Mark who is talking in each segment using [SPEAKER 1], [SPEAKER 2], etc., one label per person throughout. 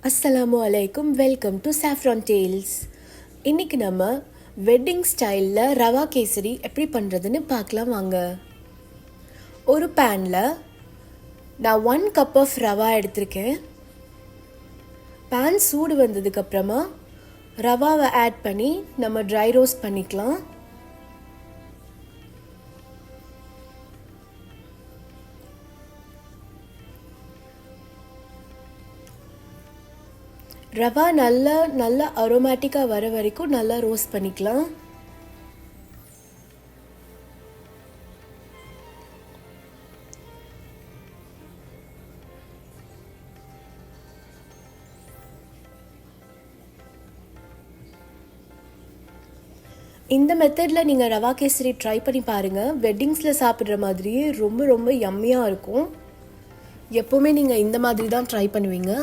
[SPEAKER 1] அஸ்ஸலாமு அலைக்கும். Welcome to Saffron Tales. இன்றைக்கி நம்ம வெட்டிங் ஸ்டைலில் ரவா கேசரி எப்படி பண்ணுறதுன்னு பார்க்கலாம் வாங்க. ஒரு பேனில் நான் 1 கப் ஆஃப் ரவா எடுத்திருக்கேன். பேன் சூடு வந்ததுக்கப்புறமா ரவாவை ஆட் பண்ணி நம்ம ட்ரை ரோஸ்ட் பண்ணிக்கலாம். ரவா நல்லா அரோமேட்டிக்காக வர வரைக்கும் நல்லா ரோஸ்ட் பண்ணிக்கலாம். இந்த மெத்தடில் நீங்கள் ரவா கேசரி ட்ரை பண்ணி பாருங்கள். வெட்டிங்ஸில் சாப்பிட்ற மாதிரியே ரொம்ப ரொம்ப யம்மியாக இருக்கும். எப்போவுமே நீங்கள் இந்த மாதிரி தான் ட்ரை பண்ணுவீங்க.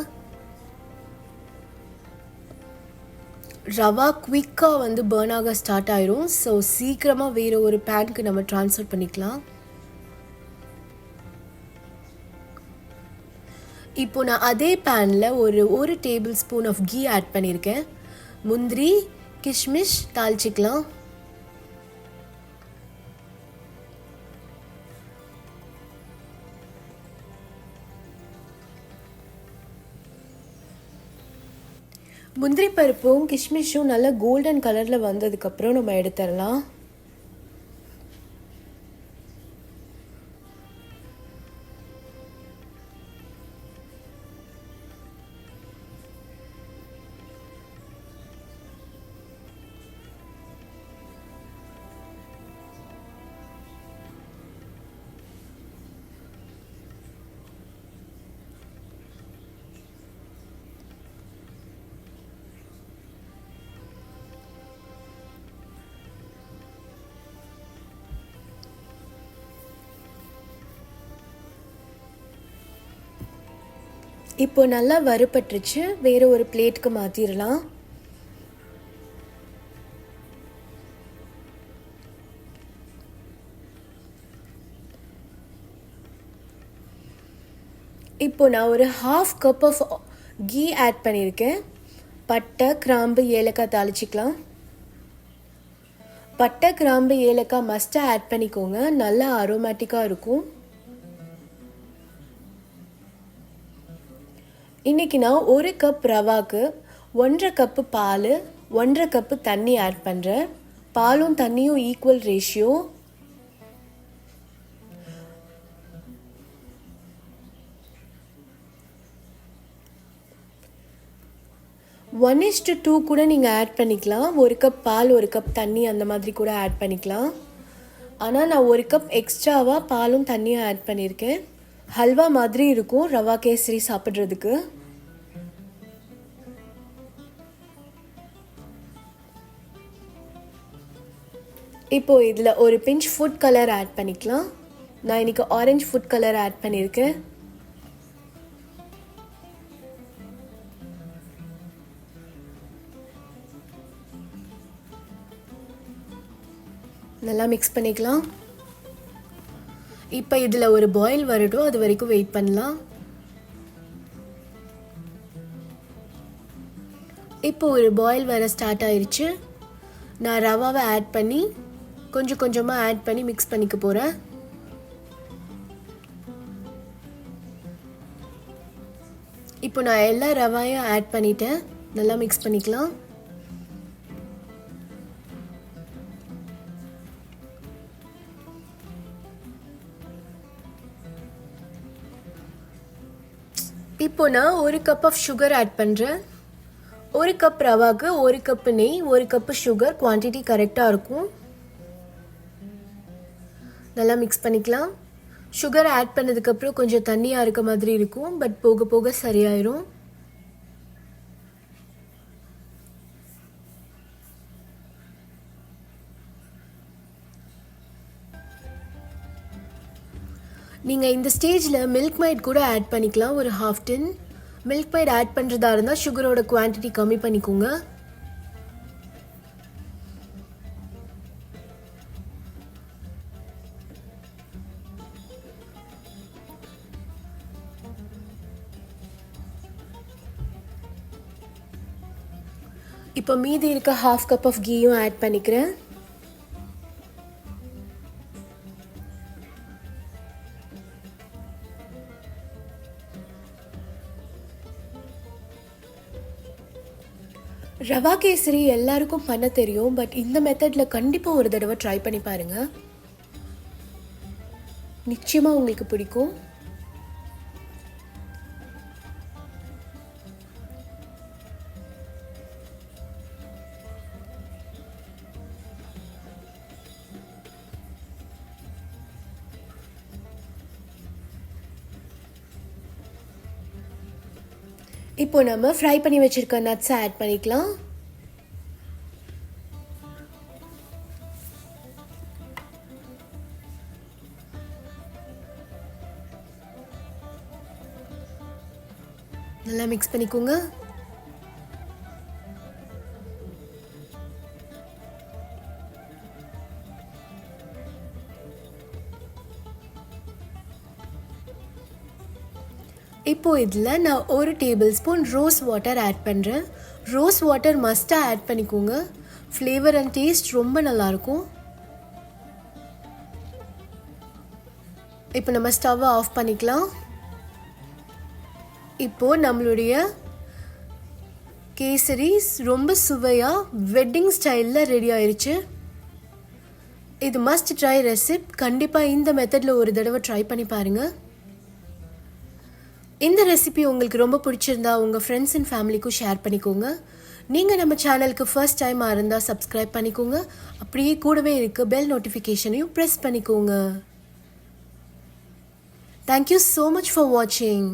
[SPEAKER 1] ரவா குவிக்காக பர்ன் ஆக ஸ்டார்ட் ஆயிரும். ஸோ சீக்கிரமாக வேறு ஒரு பேனுக்கு நம்ம ட்ரான்ஸ்ஃபர் பண்ணிக்கலாம். இப்போ நான் அதே பேனில் ஒரு tablespoon of ghee add பண்ணியிருக்கேன். முந்திரி கிஷ்மிஷ் தாளிச்சிக்கலாம். முந்திரி பருப்பும் கிஷ்மிஷும் நல்லா கோல்டன் கலரில் வந்ததுக்கப்புறம் நம்ம எடுத்துடலாம். இப்போ நல்லா வறுபட்டுருச்சு. வேறு ஒரு பிளேட்டுக்கு மாற்றிடலாம். இப்போ நான் ஒரு 1/2 கப் ஆஃப் கீ ஆட் பண்ணியிருக்கேன். பட்டை கிராம்பு ஏலக்காய் தாளிச்சிக்கலாம். பட்டை கிராம்பு ஏலக்காய் மஸ்ட்டாக ஆட் பண்ணிக்கோங்க. நல்லா அரோமேட்டிக்காக இருக்கும். இன்றைக்கி நான் 1 கப் ரவாக்கு 1.5 கப்பு பால் 1.5 கப்பு தண்ணி ஆட் பண்ணுறேன். பாலும் தண்ணியும் ஈக்குவல் ரேஷியோ. ஒன் 1:2 கூட நீங்கள் ஆட் பண்ணிக்கலாம். 1 கப் பால் 1 கப் தண்ணி அந்த மாதிரி கூட ஆட் பண்ணிக்கலாம். ஆனால் நான் 1 கப் எக்ஸ்ட்ராவாக பாலும் தண்ணியும் ஆட் பண்ணியிருக்கேன். ஹல்வா மாதிரி இருக்கும் ரவா கேசரி சாப்பிட்றதுக்கு. இப்போ இதில் ஒரு பிஞ்ச் ஃபுட் கலர் ஆட் பண்ணிக்கலாம். நான் இன்றைக்கி ஆரஞ்சு ஃபுட் கலர் ஆட் பண்ணியிருக்கேன். நல்லா மிக்ஸ் பண்ணிக்கலாம். இப்போ இதில் ஒரு பாயில் வரட்டும், அது வரைக்கும் வெயிட் பண்ணலாம். இப்போ ஒரு பாயில் வர ஸ்டார்ட் ஆயிடுச்சு. நான் ரவாவை ஆட் பண்ணி கொஞ்சம் கொஞ்சமாக ஆட் பண்ணி மிக்ஸ் பண்ணிக்க போகிறேன். இப்போ நான் எல்லா ரவாயும் ஆட் பண்ணிட்டேன். நல்லா மிக்ஸ் பண்ணிக்கலாம். இப்போ நான் 1 கப் ஆஃப் சுகர் ஆட் பண்ணுறேன். 1 கப் ரவாக்கு 1 கப்பு நெய் 1 கப்பு சுகர் குவான்டிட்டி கரெக்டாக இருக்கும். நல்லா மிக்ஸ் பண்ணிக்கலாம். சுகர் ஆட் பண்ணதுக்கப்புறம் கொஞ்சம் தண்ணியாக இருக்க மாதிரி இருக்கும். பட் போக போக சரியாயிரும். நீங்கள் இந்த ஸ்டேஜில் மில்க் மைட் கூட ஆட் பண்ணிக்கலாம். ஒரு 1/2 டின் மில்க் மைட் ஆட் பண்ணுறதா இருந்தால் சுகரோட குவான்டிட்டி கம்மி பண்ணிக்கோங்க. இப்போ மீதி இருக்க 1/2 கப் ஆஃப் கீயும் ஆட் பண்ணிக்கிறேன். ரவா கேசரி எல்லாருக்கும் பண்ண தெரியும், பட் இந்த மெத்தடில் கண்டிப்பாக ஒரு தடவை ட்ரை பண்ணி பாருங்கள், நிச்சயமாக உங்களுக்கு பிடிக்கும். இப்போ நம்ம ஃப்ரை பண்ணி வச்சிருக்க நட்ஸை ஆட் பண்ணிக்கலாம். நல்லா மிக்ஸ் பண்ணிக்கோங்க. இப்போது இதில் நான் 1 tablespoon rose water add பண்ணுறேன். ரோஸ் வாட்டர் மஸ்ட்டாக ஆட் பண்ணிக்கோங்க, ஃப்ளேவர் அண்ட் டேஸ்ட் ரொம்ப நல்லாயிருக்கும். இப்போ நம்ம ஸ்டவ்வை ஆஃப் பண்ணிக்கலாம். இப்போது நம்மளுடைய கேசரி ரொம்ப சுவையாக வெட்டிங் ஸ்டைலில் ரெடி ஆயிடுச்சு. இது மஸ்ட் ட்ரை ரெசிபி. கண்டிப்பாக இந்த மெத்தடில் ஒரு தடவை ட்ரை பண்ணி பாருங்கள். இந்த ரெசிபி உங்களுக்கு ரொம்ப பிடிச்சிருந்தா உங்கள் ஃப்ரெண்ட்ஸ் அண்ட் ஃபேமிலிக்கும் ஷேர் பண்ணிக்கோங்க. நீங்கள் நம்ம சேனலுக்கு ஃபர்ஸ்ட் டைமாக இருந்தால் சப்ஸ்கிரைப் பண்ணிக்கோங்க. அப்படியே கூடவே இருக்க பெல் நோட்டிஃபிகேஷனையும் ப்ரெஸ் பண்ணிக்கோங்க. தேங்க்யூ ஸோ மச் ஃபார் வாட்சிங்.